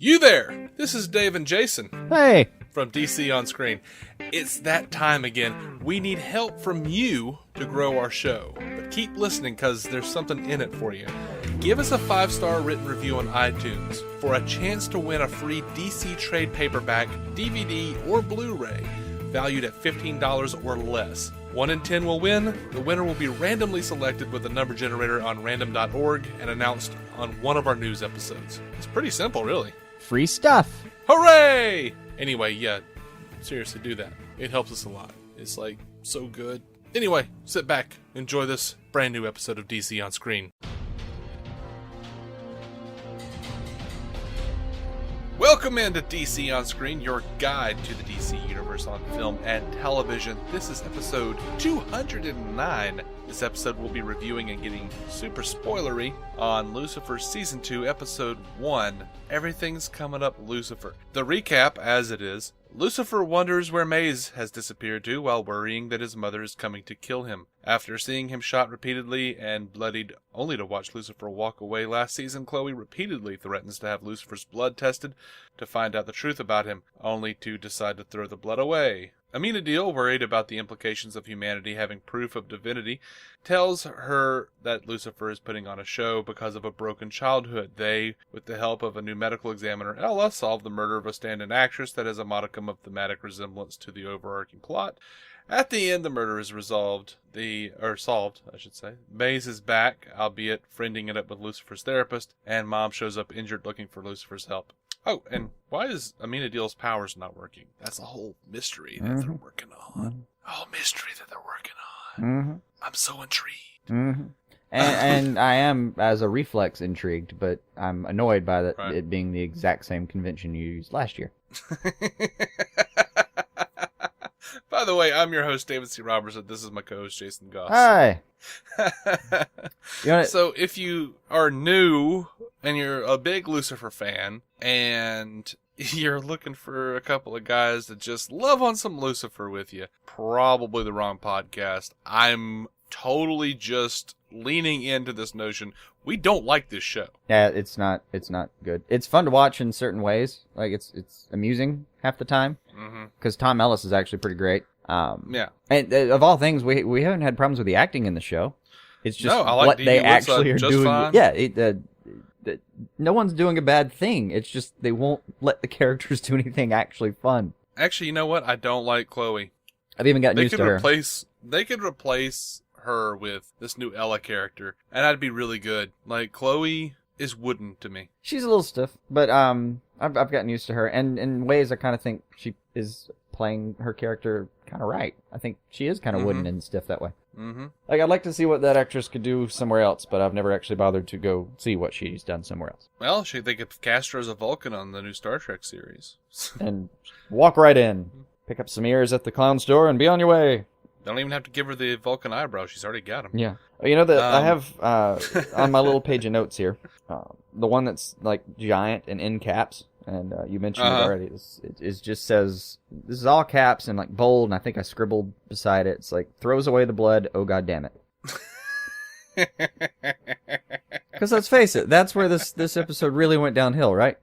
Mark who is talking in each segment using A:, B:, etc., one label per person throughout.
A: You there! This is Dave and Jason.
B: Hey!
A: From DC On Screen. It's that time again. We need help from you to grow our show. But keep listening because there's something in it for you. Give us a 5-star written review on iTunes for a chance to win a free DC trade paperback, DVD, or Blu-ray valued at $15 or less. 1 in 10 will win. The winner will be randomly selected with a number generator on random.org and announced on one of our news episodes. It's pretty simple, really.
B: Free stuff!
A: Hooray! Anyway, yeah, seriously, do that. It helps us a lot. It's, so good. Anyway, sit back, enjoy this brand new episode of DC On Screen. Welcome into DC On Screen, your guide to the DC Universe on film and television. This is episode 209. This episode will be reviewing and getting super spoilery on Lucifer Season 2, Episode 1. Everything's Coming Up Lucifer. The recap, as it is, Lucifer wonders where Maze has disappeared to while worrying that his mother is coming to kill him. After seeing him shot repeatedly and bloodied only to watch Lucifer walk away last season, Chloe repeatedly threatens to have Lucifer's blood tested to find out the truth about him, only to decide to throw the blood away. Amenadiel, worried about the implications of humanity having proof of divinity, tells her that Lucifer is putting on a show because of a broken childhood. They, with the help of a new medical examiner, Ella, solve the murder of a stand-in actress that has a modicum of thematic resemblance to the overarching plot. At the end, the murder is solved, I should say. Maze is back, albeit friending it up with Lucifer's therapist, and Mom shows up injured looking for Lucifer's help. Oh, and why is Amenadiel's powers not working? That's a whole mystery that they're working on. A whole mystery that they're working on. I'm so intrigued.
B: And I am, as a reflex, intrigued, but I'm annoyed by it being the exact same convention you used last year.
A: By the way, I'm your host, David C. Robertson. This is my co-host, Jason Goss.
B: Hi!
A: So if you are new and you're a big Lucifer fan and you're looking for a couple of guys that just love on some Lucifer with you, probably the wrong podcast. I'm totally just leaning into this notion. We don't like this show.
B: Yeah, it's not good. It's fun to watch in certain ways. It's amusing half the time. Because Tom Ellis is actually pretty great.
A: Yeah.
B: And of all things, we haven't had problems with the acting in the show. It's just what they actually are doing.
A: Fine.
B: Yeah, no one's doing a bad thing. It's just they won't let the characters do anything actually fun.
A: Actually, you know what? I don't like Chloe.
B: I've even gotten used to her.
A: They could replace her with this new Ella character, and that'd be really good. Chloe is wooden to me.
B: She's a little stiff, but I've gotten used to her, and in ways I kind of think she is playing her character kind of right. I think she is kind of wooden and stiff that way. I'd like to see what that actress could do somewhere else, but I've never actually bothered to go see what she's done somewhere else.
A: Well, they could cast her as a Vulcan on the new Star Trek series.
B: And walk right in, pick up some ears at the clown store, and be on your way.
A: Don't even have to give her the Vulcan eyebrow. She's already got them.
B: Yeah. You know, I have on my little page of notes here, the one that's giant and in caps, and you mentioned it already. It just says, this is all caps and bold, and I think I scribbled beside it. It's throws away the blood, oh god damn it. Because let's face it, that's where this episode really went downhill, right?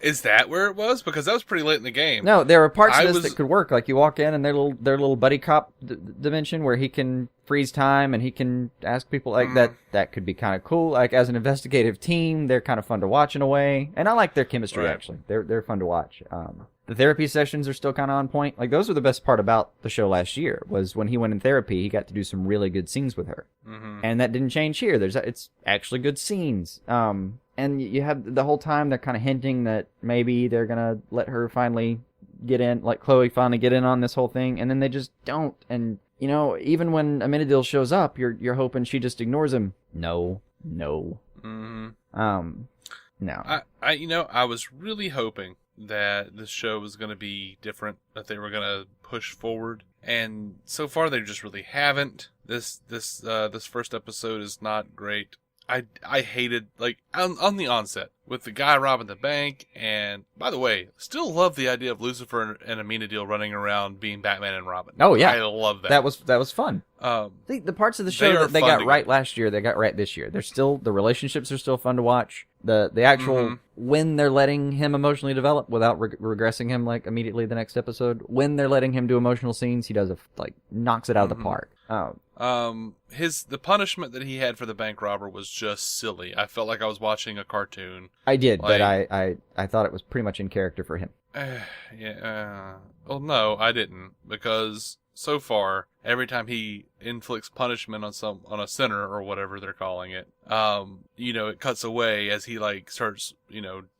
A: Is that where it was? Because that was pretty late in the game.
B: No, there are parts of this that could work. You walk in and their little buddy cop dimension where he can freeze time and he can ask people that. That could be kind of cool. As an investigative team, they're kind of fun to watch in a way. And I like their chemistry, actually. They're fun to watch. The therapy sessions are still kind of on point. Those were the best part about the show last year, was when he went in therapy, he got to do some really good scenes with her. And that didn't change here. It's actually good scenes. And you have the whole time they're kind of hinting that maybe they're going to let her finally get in, Chloe finally get in on this whole thing, and then they just don't. And, even when Amenadiel shows up, you're hoping she just ignores him. No. No.
A: I was really hoping that this show was going to be different, that they were going to push forward, and so far they just really haven't. This first episode is not great. I hated, like, on the onset, with the guy robbing the bank, and, by the way, still love the idea of Lucifer and Amenadiel running around being Batman and Robin.
B: Oh, yeah.
A: I love that.
B: That was fun. The parts of the show
A: they
B: that they got
A: fun
B: right last year, they got right this year. The relationships are still fun to watch. The actual, when they're letting him emotionally develop without regressing him, like, immediately the next episode, when they're letting him do emotional scenes, he does, knocks it out of the park.
A: The punishment that he had for the bank robber was just silly. I felt like I was watching a cartoon.
B: I did, but I thought it was pretty much in character for him.
A: Well, no, I didn't, because so far, every time he inflicts punishment on a sinner or whatever they're calling it, it cuts away as he starts,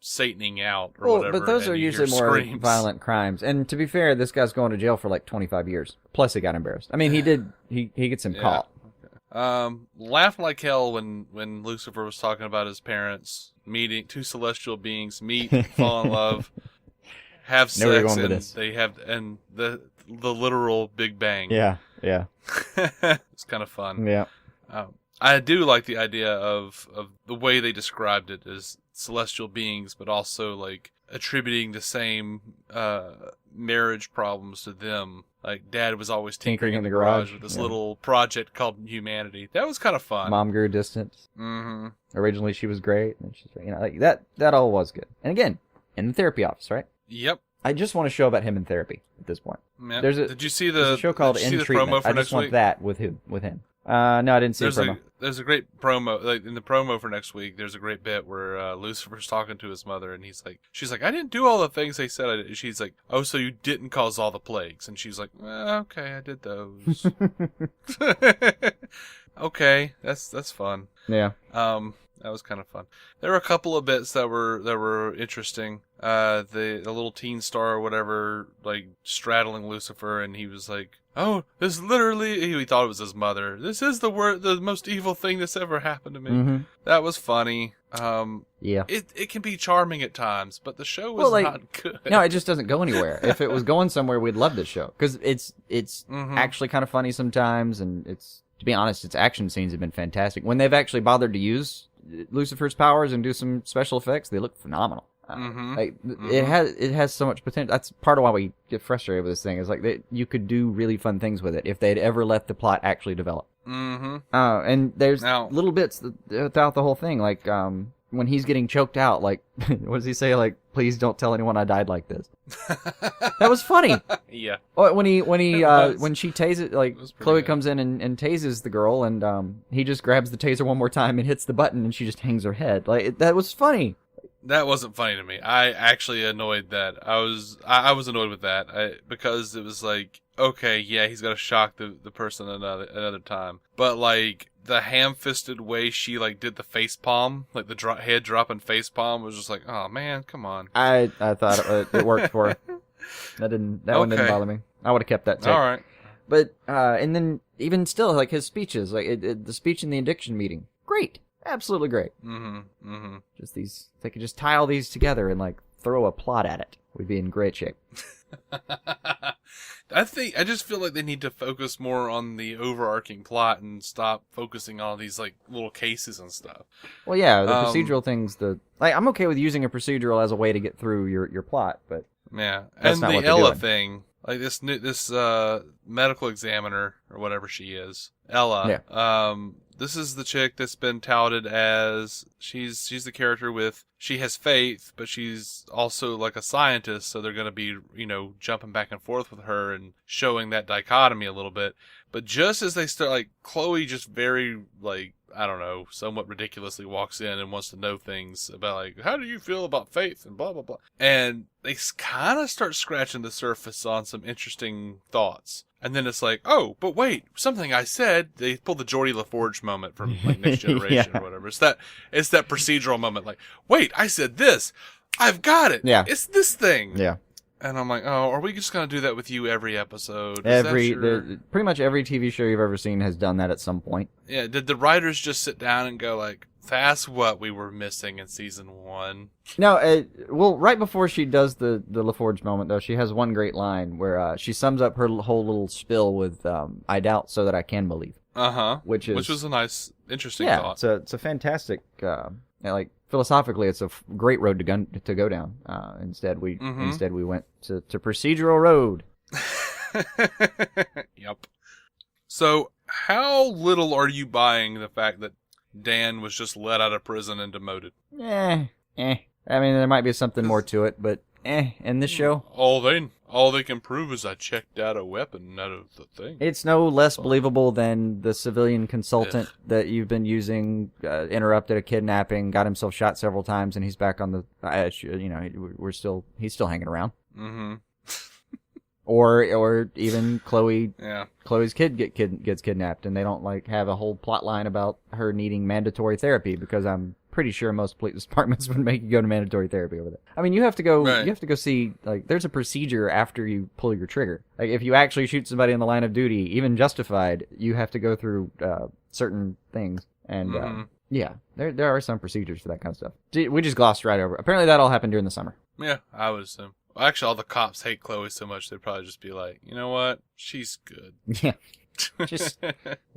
A: sataning out or whatever.
B: But those are usually more violent crimes. And to be fair, this guy's going to jail for 25 years. Plus, he got embarrassed. I mean, he gets him caught.
A: Laughed like hell when Lucifer was talking about his parents meeting, two celestial beings meet, fall in love, have sex, and they have the literal Big Bang.
B: Yeah.
A: It's kind of fun.
B: Yeah.
A: I do like the idea of the way they described it as celestial beings, but also attributing the same marriage problems to them. Like, Dad was always tinkering in the garage with this little project called Humanity. That was kind of fun.
B: Mom grew distant.
A: Mm-hmm.
B: Originally, she was great, and she's that all was good. And again, in the therapy office, right?
A: Yep.
B: I just want a show about him in therapy at this point.
A: Yeah. Did you see the
B: show called In Treatment? I just want that with him. No, I didn't see the promo.
A: There's a great promo, in the promo for next week. There's a great bit where Lucifer's talking to his mother, and she's like, I didn't do all the things they said I did. She's like, oh, so you didn't cause all the plagues? And she's like, okay, I did those. Okay, that's fun.
B: Yeah.
A: That was kind of fun. There were a couple of bits that were interesting. The little teen star or whatever, straddling Lucifer, and he was like, "Oh, this literally." He thought it was his mother. This is the most evil thing that's ever happened to me. Mm-hmm. That was funny.
B: Yeah.
A: It can be charming at times, but the show was not good.
B: No, it just doesn't go anywhere. If it was going somewhere, we'd love this show because it's actually kind of funny sometimes, and to be honest, its action scenes have been fantastic. When they've actually bothered to use Lucifer's powers and do some special effects, they look phenomenal. It has so much potential. That's part of why we get frustrated with this thing. Is you could do really fun things with it if they'd ever let the plot actually develop. Mm-hmm. And there's little bits throughout the whole thing, when he's getting choked out, what does he say? Please don't tell anyone I died like this. That was funny.
A: Yeah.
B: When she tases, Chloe comes in and tases the girl, and he just grabs the taser one more time and hits the button, and she just hangs her head. That was funny.
A: That wasn't funny to me. I actually annoyed that. I was annoyed with that because it was okay, yeah, he's got to shock the person another time, but the ham-fisted way she did the face palm, the head dropping face palm, was just oh man, come on.
B: I thought it worked for her. That one didn't bother me. I would have kept that tape.
A: All right.
B: But and then even still, his speeches, the speech in the addiction meeting, great. Absolutely great. Mm-hmm. Mm-hmm. They could just tie all these together and throw a plot at it. We'd be in great shape.
A: I just feel like they need to focus more on the overarching plot and stop focusing on all these little cases and stuff. Well,
B: yeah, the procedural things. I'm okay with using a procedural as a way to get through your plot, but
A: yeah, and the Ella thing, this medical examiner or whatever she is, Ella. Yeah. This is the chick that's been touted as she's the character she has faith, but she's also a scientist, so they're going to be, jumping back and forth with her and showing that dichotomy a little bit. But just as they start, Chloe just very, I don't know, somewhat ridiculously walks in and wants to know things about, how do you feel about faith and blah, blah, blah. And they kind of start scratching the surface on some interesting thoughts. And then it's oh, but wait, something I said. They pull the Geordie LaForge moment from Next Generation or whatever. It's that procedural moment. Wait, I said this. I've got it. Yeah, it's this thing.
B: Yeah.
A: And I'm oh, are we just gonna do that with you every episode?
B: Pretty much every TV show you've ever seen has done that at some point.
A: Yeah. Did the writers just sit down and go that's what we were missing in season 1?
B: No, right before she does the LaForge moment, though, she has one great line where she sums up her whole little spiel with, I doubt so that I can believe. which
A: was a nice, interesting thought.
B: It's a fantastic, philosophically, it's a great road to go down. Instead we went to procedural road.
A: Yep. So, how little are you buying the fact that Dan was just let out of prison and demoted?
B: I mean, there might be something more to it, but in this show,
A: all they can prove is I checked out a weapon out of the thing.
B: It's no less believable than the civilian consultant that you've been using, interrupted a kidnapping, got himself shot several times, and he's back on the. He's still hanging around.
A: Mm-hmm.
B: Or even Chloe.
A: Yeah.
B: Chloe's kid gets kidnapped, and they don't have a whole plot line about her needing mandatory therapy, because I'm pretty sure most police departments would make you go to mandatory therapy over there. I mean, you have to go. Right. You have to go see. There's a procedure after you pull your trigger. If you actually shoot somebody in the line of duty, even justified, you have to go through certain things. And yeah, there are some procedures for that kind of stuff. We just glossed right over. Apparently, that all happened during the summer.
A: Yeah, I would assume. Well, actually, all the cops hate Chloe so much, they'd probably just be like, you know what? She's good.
B: Yeah. Just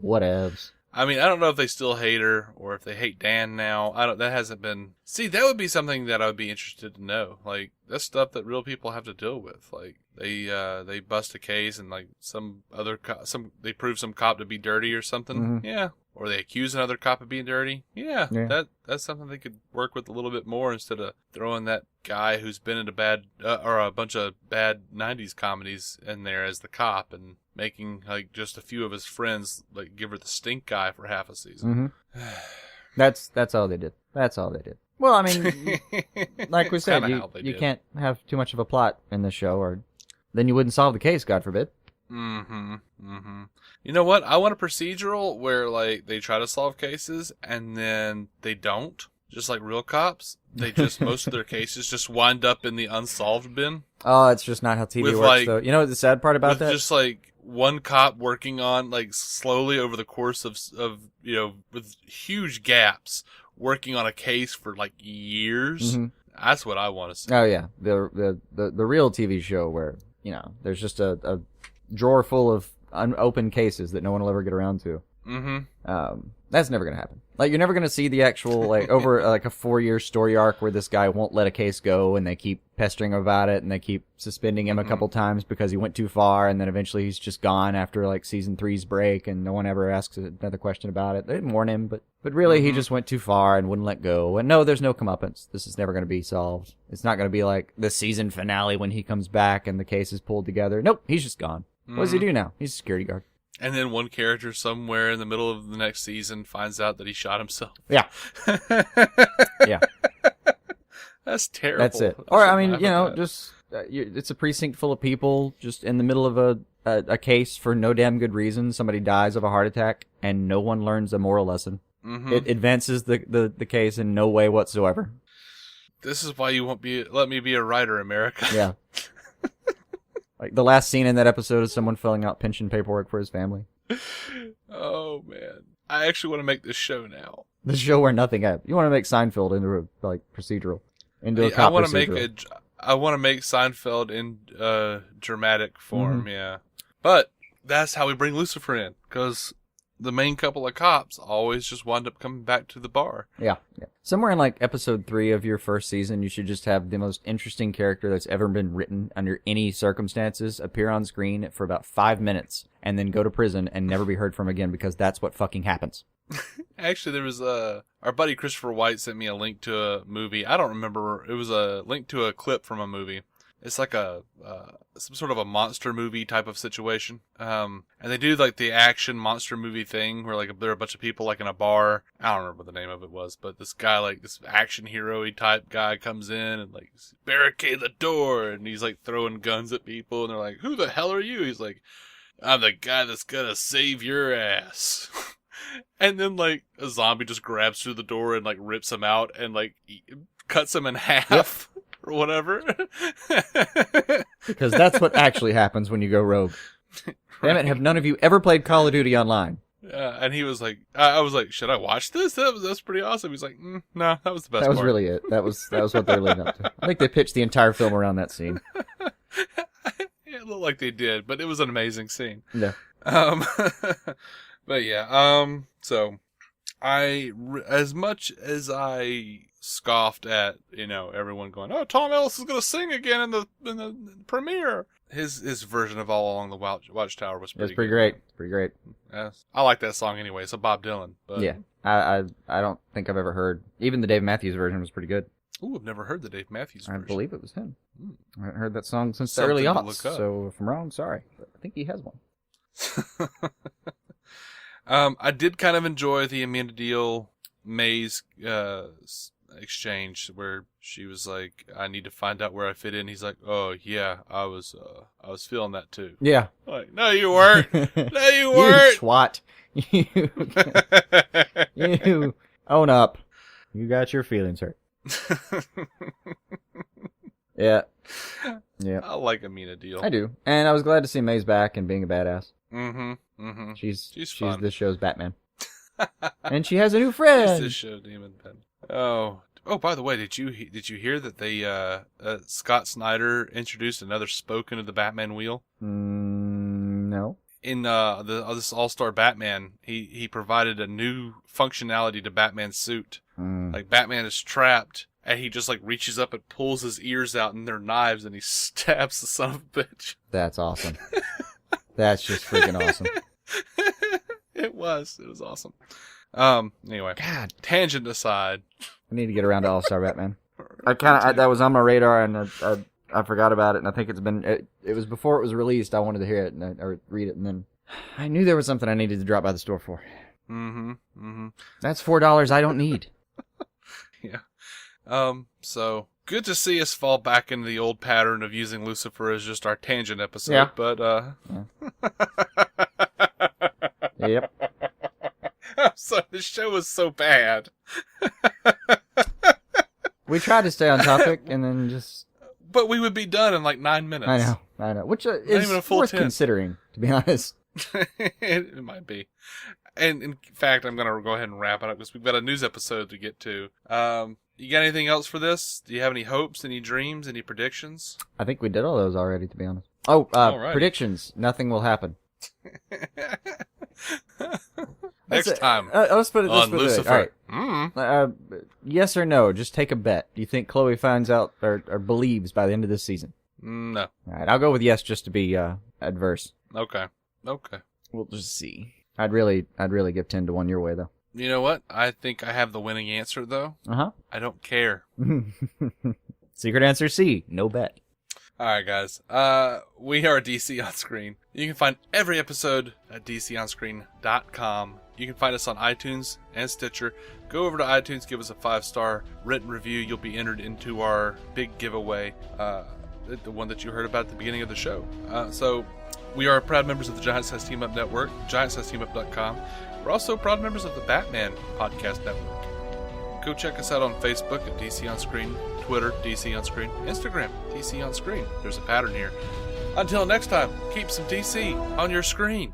B: whatevs.
A: I mean, I don't know if they still hate her or if they hate Dan now. That hasn't been. See, that would be something that I would be interested to know. That's stuff that real people have to deal with. They bust a case and they prove some cop to be dirty or something.
B: Mm-hmm.
A: Yeah. Or they accuse another cop of being dirty. Yeah. That's something they could work with a little bit more, instead of throwing that guy who's been in a bunch of bad 90s comedies in there as the cop, and making just a few of his friends give her the stink eye for half a season.
B: Mm-hmm. That's all they did. That's all they did. Well, I mean, like we said, you can't have too much of a plot in this show, or then you wouldn't solve the case, God forbid.
A: Mm-hmm. Mm-hmm. You know what? I want a procedural where they try to solve cases and then they don't. Just like real cops. They just, most of their cases just wind up in the unsolved bin.
B: Oh, it's just not how TV works, though. You know what the sad part about that?
A: Just one cop working on, slowly over the course of with huge gaps, working on a case for years.
B: Mm-hmm.
A: That's what I want to see.
B: Oh yeah, the real TV show where there's just a drawer full of unopened cases that no one will ever get around to.
A: Mm-hmm.
B: That's never gonna happen. You're never gonna see the actual over a 4-year story arc where this guy won't let a case go, and they keep pestering him about it, and they keep suspending him a couple times because he went too far, and then eventually he's just gone after season 3's break, and no one ever asks another question about it. They didn't warn him, but really he just went too far and wouldn't let go. And no, there's no comeuppance. This is never gonna be solved. It's not gonna be like the season finale when he comes back and the case is pulled together. Nope, he's just gone. What does he do now? He's a security guard.
A: And then one character somewhere in the middle of the next season finds out that he shot himself.
B: Yeah. Yeah.
A: That's terrible.
B: That's it. Or, I mean, just it's a precinct full of people just in the middle of a case for no damn good reason. Somebody dies of a heart attack, and no one learns a moral lesson.
A: Mm-hmm.
B: It advances the case in no way whatsoever.
A: This is why you won't let me be a writer, America.
B: Yeah. The last scene in that episode is someone filling out pension paperwork for his family.
A: Oh, man. I actually want to make this show now.
B: The show where nothing happens. You want to make Seinfeld into a procedural. Into a cop procedural.
A: I want to make Seinfeld in dramatic form, yeah. But that's how we bring Lucifer in, because the main couple of cops always just wind up coming back to the bar.
B: Yeah. Somewhere in episode 3 of your first season, you should just have the most interesting character that's ever been written under any circumstances appear on screen for about 5 minutes and then go to prison and never be heard from again, because that's what fucking happens.
A: Actually, there was our buddy Christopher White sent me a link to a movie. I don't remember. It was a link to a clip from a movie. It's like some sort of a monster movie type of situation. And they do the action monster movie thing where there are a bunch of people in a bar. I don't remember what the name of it was, but this guy, this action hero-y type guy comes in and barricade the door, and he's throwing guns at people, and they're like, "Who the hell are you?" He's like, "I'm the guy that's gonna save your ass." And then a zombie just grabs through the door and rips him out and cuts him in half. Yep. Or whatever.
B: Because that's what actually happens when you go rogue. Right. Damn it, have none of you ever played Call of Duty online?
A: Yeah, and he was like, I was like, should I watch this? That's pretty awesome. He's like, no, that was the best part.
B: That was really it. That was what they were leading up to. I think they pitched the entire film around that scene.
A: It looked like they did, but it was an amazing scene.
B: Yeah.
A: But yeah, so as much as I scoffed at, everyone going, "Oh, Tom Ellis is going to sing again in the premiere." His version of All Along the Watchtower was pretty
B: pretty great. Pretty great.
A: Yes. I like that song anyway. It's a Bob Dylan. But...
B: Yeah. I don't think I've ever heard. Even the Dave Matthews version was pretty good.
A: Ooh, I've never heard the Dave Matthews version.
B: I believe it was him. I haven't heard that song since the
A: Something
B: early
A: to
B: aughts.
A: look up.
B: So if I'm wrong, sorry. But I think he has one.
A: I did kind of enjoy the Amenadiel Maze exchange where she was like, "I need to find out where I fit in." He's like, "Oh yeah, I was feeling that too."
B: Yeah.
A: Like, no, you weren't. No, you
B: You
A: weren't.
B: swat. You own up. You got your feelings hurt. Yeah. Yeah.
A: I like Amenadiel.
B: I do. And I was glad to see May's back and being a badass.
A: Mm-hmm.
B: She's
A: fun.
B: this show's Batman. And she has a new friend.
A: She's this show demon pen. Oh, by the way, did you hear that they Scott Snyder introduced another spoke into the Batman wheel?
B: No.
A: In this All-Star Batman, he provided a new functionality to Batman's suit. Like Batman is trapped, and he just like reaches up and pulls his ears out, and they're knives, and he stabs the son of a bitch.
B: That's awesome. That's just freaking awesome.
A: It was awesome. Anyway,
B: God,
A: tangent aside,
B: I need to get around to All-Star Batman. That was on my radar, and I forgot about it, and I think it was before it was released. I wanted to hear it or read it, and then I knew there was something I needed to drop by the store for. That's $4 I don't need.
A: Yeah. So good to see us fall back into the old pattern of using Lucifer as just our tangent episode.
B: Yeah.
A: But
B: Yep.
A: I'm sorry, the show was so bad.
B: We tried to stay on topic, and then just.
A: But we would be done in like 9 minutes.
B: I know. Which is
A: even a full
B: worth
A: 10.
B: considering, to be honest.
A: It might be. And in fact, I'm going to go ahead and wrap it up because we've got a news episode to get to. You got anything else for this? Do you have any hopes, any dreams, any predictions?
B: I think we did all those already, to be honest. Oh,
A: Alrighty.
B: predictions. Nothing will happen.
A: Next time
B: let's put it
A: on
B: this way.
A: Lucifer.
B: All right. Yes or no? Just take a bet. Do you think Chloe finds out or believes by the end of this season?
A: No.
B: All right, I'll go with yes just to be adverse.
A: Okay.
B: We'll just see. I'd really give 10-1 your way though.
A: You know what? I think I have the winning answer, though. I don't care.
B: Secret answer C. No bet.
A: All right, guys. We are DC On Screen. You can find every episode at dconscreen.com. You can find us on iTunes and Stitcher. Go over to iTunes, give us a 5-star written review. You'll be entered into our big giveaway, the one that you heard about at the beginning of the show. So we are proud members of the Giant Size Team Up Network, giantsizeteamup.com. We're also proud members of the Batman Podcast Network. Go check us out on Facebook at DC On Screen, Twitter, DC On Screen, Instagram, DC On Screen. There's a pattern here. Until next time, keep some DC on your screen.